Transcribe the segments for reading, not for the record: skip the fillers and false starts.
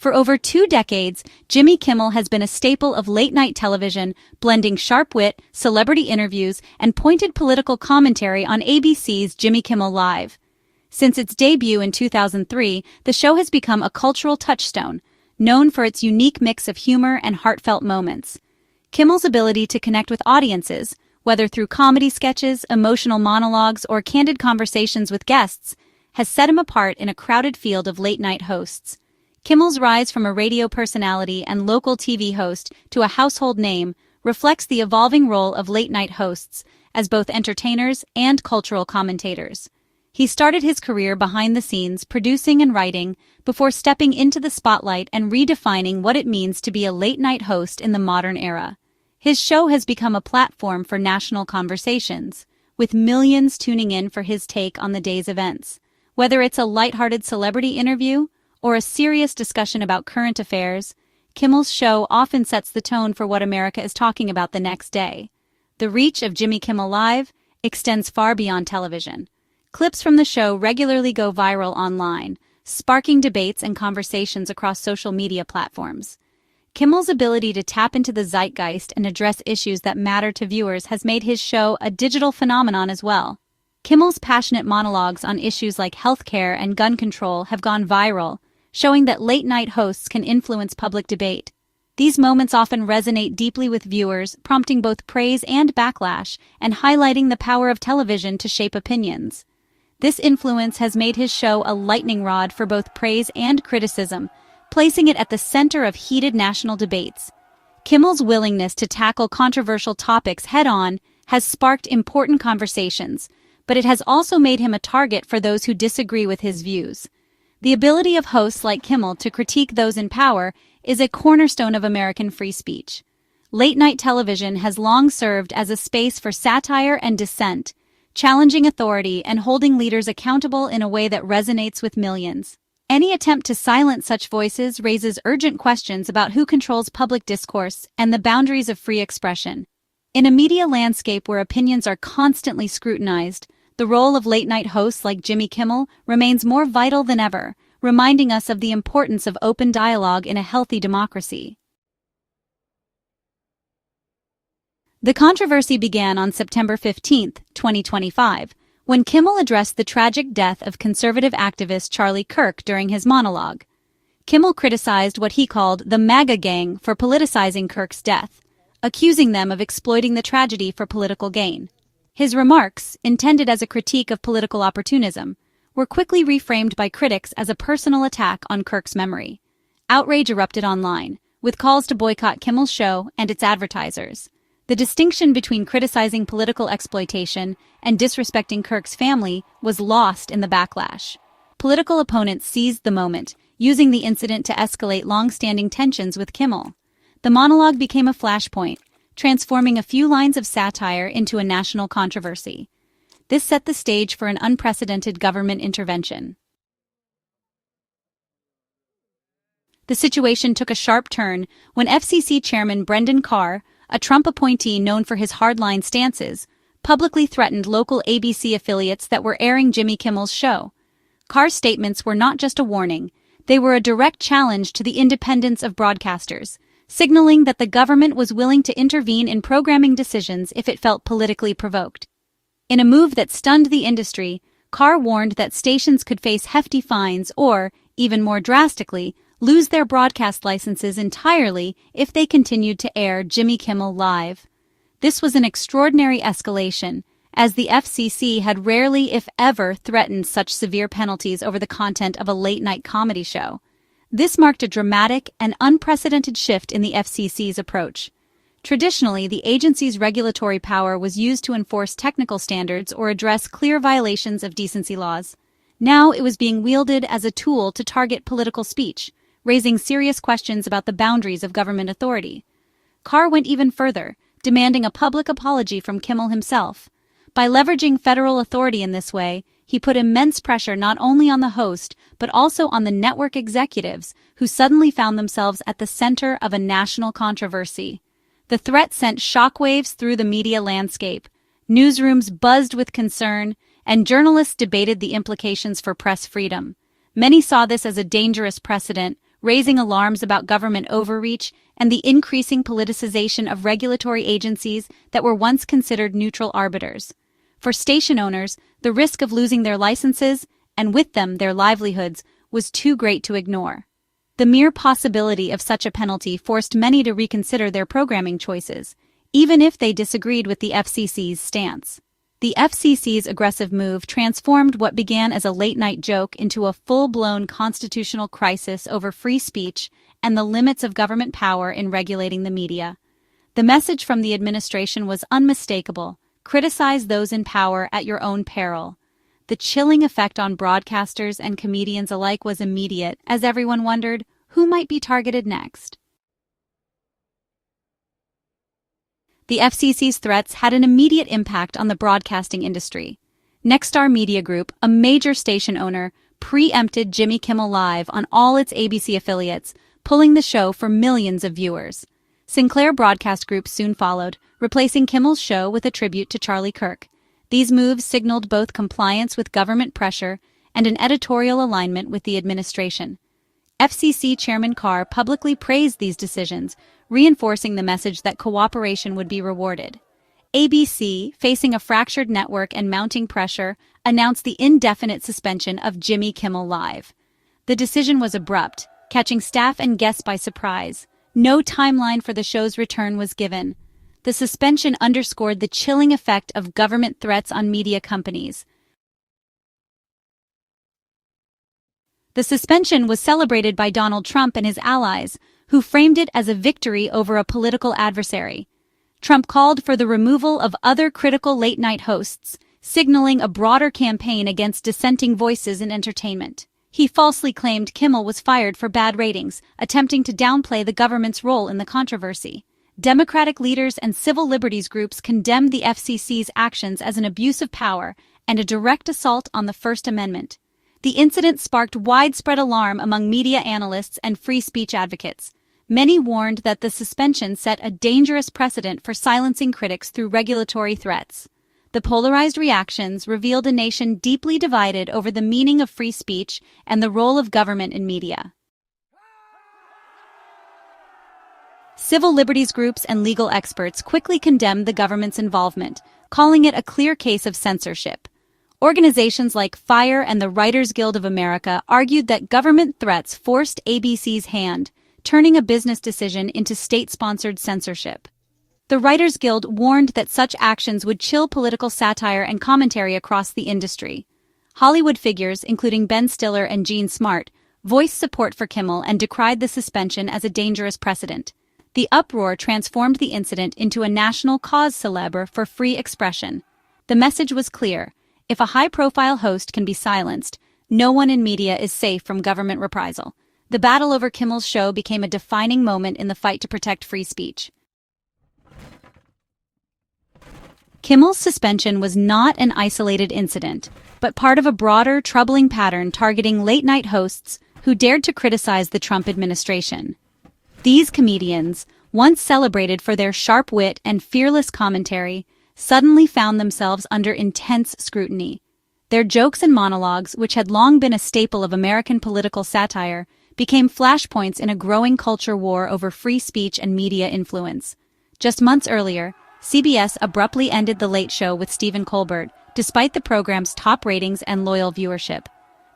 For over 2 decades, Jimmy Kimmel has been a staple of late-night television, blending sharp wit, celebrity interviews, and pointed political commentary on ABC's Jimmy Kimmel Live. Since its debut in 2003, the show has become a cultural touchstone, known for its unique mix of humor and heartfelt moments. Kimmel's ability to connect with audiences, whether through comedy sketches, emotional monologues, or candid conversations with guests, has set him apart in a crowded field of late-night hosts. Kimmel's rise from a radio personality and local TV host to a household name reflects the evolving role of late-night hosts as both entertainers and cultural commentators. He started his career behind the scenes, producing and writing, before stepping into the spotlight and redefining what it means to be a late-night host in the modern era. His show has become a platform for national conversations, with millions tuning in for his take on the day's events. Whether it's a lighthearted celebrity interview or a serious discussion about current affairs, Kimmel's show often sets the tone for what America is talking about the next day. The reach of Jimmy Kimmel Live extends far beyond television. Clips from the show regularly go viral online, sparking debates and conversations across social media platforms. Kimmel's ability to tap into the zeitgeist and address issues that matter to viewers has made his show a digital phenomenon as well. Kimmel's passionate monologues on issues like healthcare and gun control have gone viral, showing that late-night hosts can influence public debate. These moments often resonate deeply with viewers, prompting both praise and backlash, and highlighting the power of television to shape opinions. This influence has made his show a lightning rod for both praise and criticism, placing it at the center of heated national debates. Kimmel's willingness to tackle controversial topics head-on has sparked important conversations, but it has also made him a target for those who disagree with his views. The ability of hosts like Kimmel to critique those in power is a cornerstone of American free speech. Late-night television has long served as a space for satire and dissent, challenging authority and holding leaders accountable in a way that resonates with millions. Any attempt to silence such voices raises urgent questions about who controls public discourse and the boundaries of free expression. In a media landscape where opinions are constantly scrutinized, the role of late-night hosts like Jimmy Kimmel remains more vital than ever, reminding us of the importance of open dialogue in a healthy democracy. The controversy began on September 15, 2025, when Kimmel addressed the tragic death of conservative activist Charlie Kirk during his monologue. Kimmel criticized what he called the MAGA gang for politicizing Kirk's death, accusing them of exploiting the tragedy for political gain. His remarks, intended as a critique of political opportunism, were quickly reframed by critics as a personal attack on Kirk's memory. Outrage erupted online, with calls to boycott Kimmel's show and its advertisers. The distinction between criticizing political exploitation and disrespecting Kirk's family was lost in the backlash. Political opponents seized the moment, using the incident to escalate long-standing tensions with Kimmel. The monologue became a flashpoint, transforming a few lines of satire into a national controversy. This set the stage for an unprecedented government intervention. The situation took a sharp turn when FCC Chairman Brendan Carr, a Trump appointee known for his hardline stances, publicly threatened local ABC affiliates that were airing Jimmy Kimmel's show. Carr's statements were not just a warning, they were a direct challenge to the independence of broadcasters, signaling that the government was willing to intervene in programming decisions if it felt politically provoked. In a move that stunned the industry, Carr warned that stations could face hefty fines or, even more drastically, lose their broadcast licenses entirely if they continued to air Jimmy Kimmel Live. This was an extraordinary escalation, as the FCC had rarely, if ever, threatened such severe penalties over the content of a late-night comedy show. This marked a dramatic and unprecedented shift in the FCC's approach. Traditionally, the agency's regulatory power was used to enforce technical standards or address clear violations of decency laws. Now it was being wielded as a tool to target political speech, raising serious questions about the boundaries of government authority. Carr went even further, demanding a public apology from Kimmel himself. By leveraging federal authority in this way, he put immense pressure not only on the host, but also on the network executives, who suddenly found themselves at the center of a national controversy. The threat sent shockwaves through the media landscape. Newsrooms buzzed with concern, and journalists debated the implications for press freedom. Many saw this as a dangerous precedent, raising alarms about government overreach and the increasing politicization of regulatory agencies that were once considered neutral arbiters. For station owners, the risk of losing their licenses, and with them their livelihoods, was too great to ignore. The mere possibility of such a penalty forced many to reconsider their programming choices, even if they disagreed with the FCC's stance. The FCC's aggressive move transformed what began as a late-night joke into a full-blown constitutional crisis over free speech and the limits of government power in regulating the media. The message from the administration was unmistakable: criticize those in power at your own peril. The chilling effect on broadcasters and comedians alike was immediate, as everyone wondered who might be targeted next. The FCC's threats had an immediate impact on the broadcasting industry. Nexstar Media Group, a major station owner, pre-empted Jimmy Kimmel Live on all its ABC affiliates, pulling the show for millions of viewers. Sinclair Broadcast Group soon followed, replacing Kimmel's show with a tribute to Charlie Kirk. These moves signaled both compliance with government pressure and an editorial alignment with the administration. FCC Chairman Carr publicly praised these decisions, reinforcing the message that cooperation would be rewarded. ABC, facing a fractured network and mounting pressure, announced the indefinite suspension of Jimmy Kimmel Live. The decision was abrupt, catching staff and guests by surprise. No timeline for the show's return was given. The suspension underscored the chilling effect of government threats on media companies. The suspension was celebrated by Donald Trump and his allies, who framed it as a victory over a political adversary. Trump called for the removal of other critical late-night hosts, signaling a broader campaign against dissenting voices in entertainment. He falsely claimed Kimmel was fired for bad ratings, attempting to downplay the government's role in the controversy. Democratic leaders and civil liberties groups condemned the FCC's actions as an abuse of power and a direct assault on the First Amendment. The incident sparked widespread alarm among media analysts and free speech advocates. Many warned that the suspension set a dangerous precedent for silencing critics through regulatory threats. The polarized reactions revealed a nation deeply divided over the meaning of free speech and the role of government in media. Civil liberties groups and legal experts quickly condemned the government's involvement, calling it a clear case of censorship. Organizations like FIRE and the Writers Guild of America argued that government threats forced ABC's hand, turning a business decision into state-sponsored censorship. The Writers Guild warned that such actions would chill political satire and commentary across the industry. Hollywood figures, including Ben Stiller and Gene Smart, voiced support for Kimmel and decried the suspension as a dangerous precedent. The uproar transformed the incident into a national cause célèbre for free expression. The message was clear: if a high-profile host can be silenced, no one in media is safe from government reprisal. The battle over Kimmel's show became a defining moment in the fight to protect free speech. Kimmel's suspension was not an isolated incident, but part of a broader, troubling pattern targeting late-night hosts who dared to criticize the Trump administration. These comedians, once celebrated for their sharp wit and fearless commentary, suddenly found themselves under intense scrutiny. Their jokes and monologues, which had long been a staple of American political satire, became flashpoints in a growing culture war over free speech and media influence. Just months earlier, CBS abruptly ended The Late Show with Stephen Colbert, despite the program's top ratings and loyal viewership.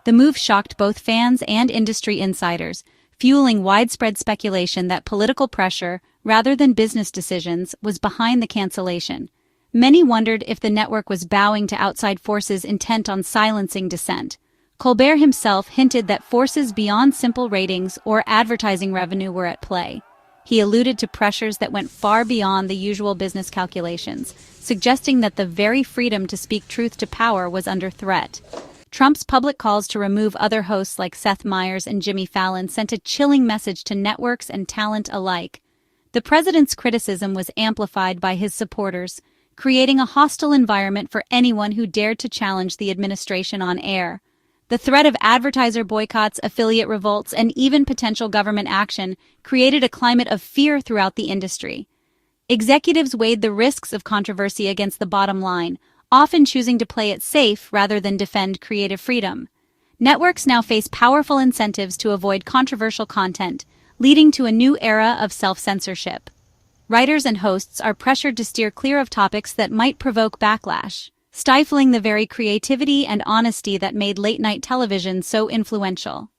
The move shocked both fans and industry insiders, fueling widespread speculation that political pressure, rather than business decisions, was behind the cancellation. Many wondered if the network was bowing to outside forces intent on silencing dissent. Colbert himself hinted that forces beyond simple ratings or advertising revenue were at play. He alluded to pressures that went far beyond the usual business calculations, suggesting that the very freedom to speak truth to power was under threat. Trump's public calls to remove other hosts like Seth Meyers and Jimmy Fallon sent a chilling message to networks and talent alike. The president's criticism was amplified by his supporters, creating a hostile environment for anyone who dared to challenge the administration on air. The threat of advertiser boycotts, affiliate revolts, and even potential government action created a climate of fear throughout the industry. Executives weighed the risks of controversy against the bottom line, often choosing to play it safe rather than defend creative freedom. Networks now face powerful incentives to avoid controversial content, leading to a new era of self-censorship. Writers and hosts are pressured to steer clear of topics that might provoke backlash, stifling the very creativity and honesty that made late-night television so influential.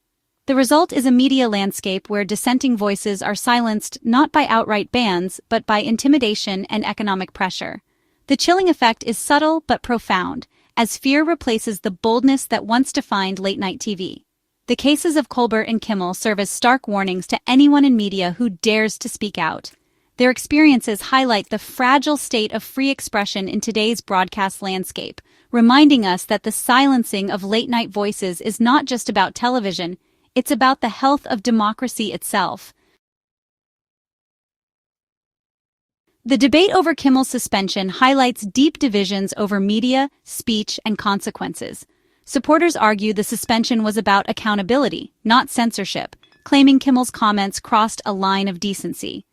The result is a media landscape where dissenting voices are silenced not by outright bans, but by intimidation and economic pressure. The chilling effect is subtle but profound, as fear replaces the boldness that once defined late-night TV. The cases of Colbert and Kimmel serve as stark warnings to anyone in media who dares to speak out. Their experiences highlight the fragile state of free expression in today's broadcast landscape, reminding us that the silencing of late-night voices is not just about television, it's about the health of democracy itself. The debate over Kimmel's suspension highlights deep divisions over media, speech, and consequences. Supporters argue the suspension was about accountability, not censorship, claiming Kimmel's comments crossed a line of decency.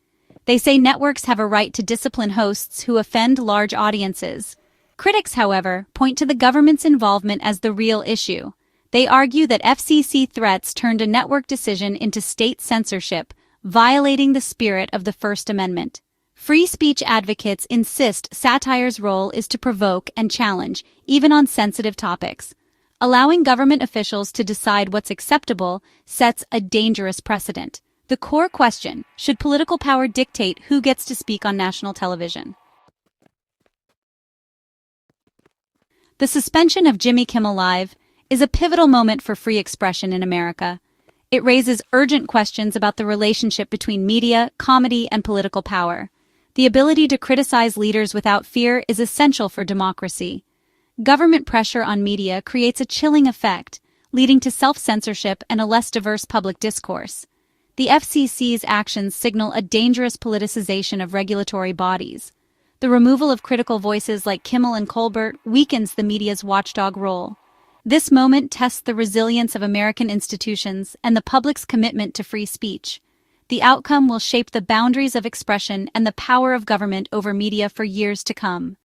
They say networks have a right to discipline hosts who offend large audiences. Critics, however, point to the government's involvement as the real issue. They argue that FCC threats turned a network decision into state censorship, violating the spirit of the First Amendment. Free speech advocates insist satire's role is to provoke and challenge, even on sensitive topics. Allowing government officials to decide what's acceptable sets a dangerous precedent. The core question: should political power dictate who gets to speak on national television? The suspension of Jimmy Kimmel Live is a pivotal moment for free expression in America. It raises urgent questions about the relationship between media, comedy, and political power. The ability to criticize leaders without fear is essential for democracy. Government pressure on media creates a chilling effect, leading to self-censorship and a less diverse public discourse. The FCC's actions signal a dangerous politicization of regulatory bodies. The removal of critical voices like Kimmel and Colbert weakens the media's watchdog role. This moment tests the resilience of American institutions and the public's commitment to free speech. The outcome will shape the boundaries of expression and the power of government over media for years to come.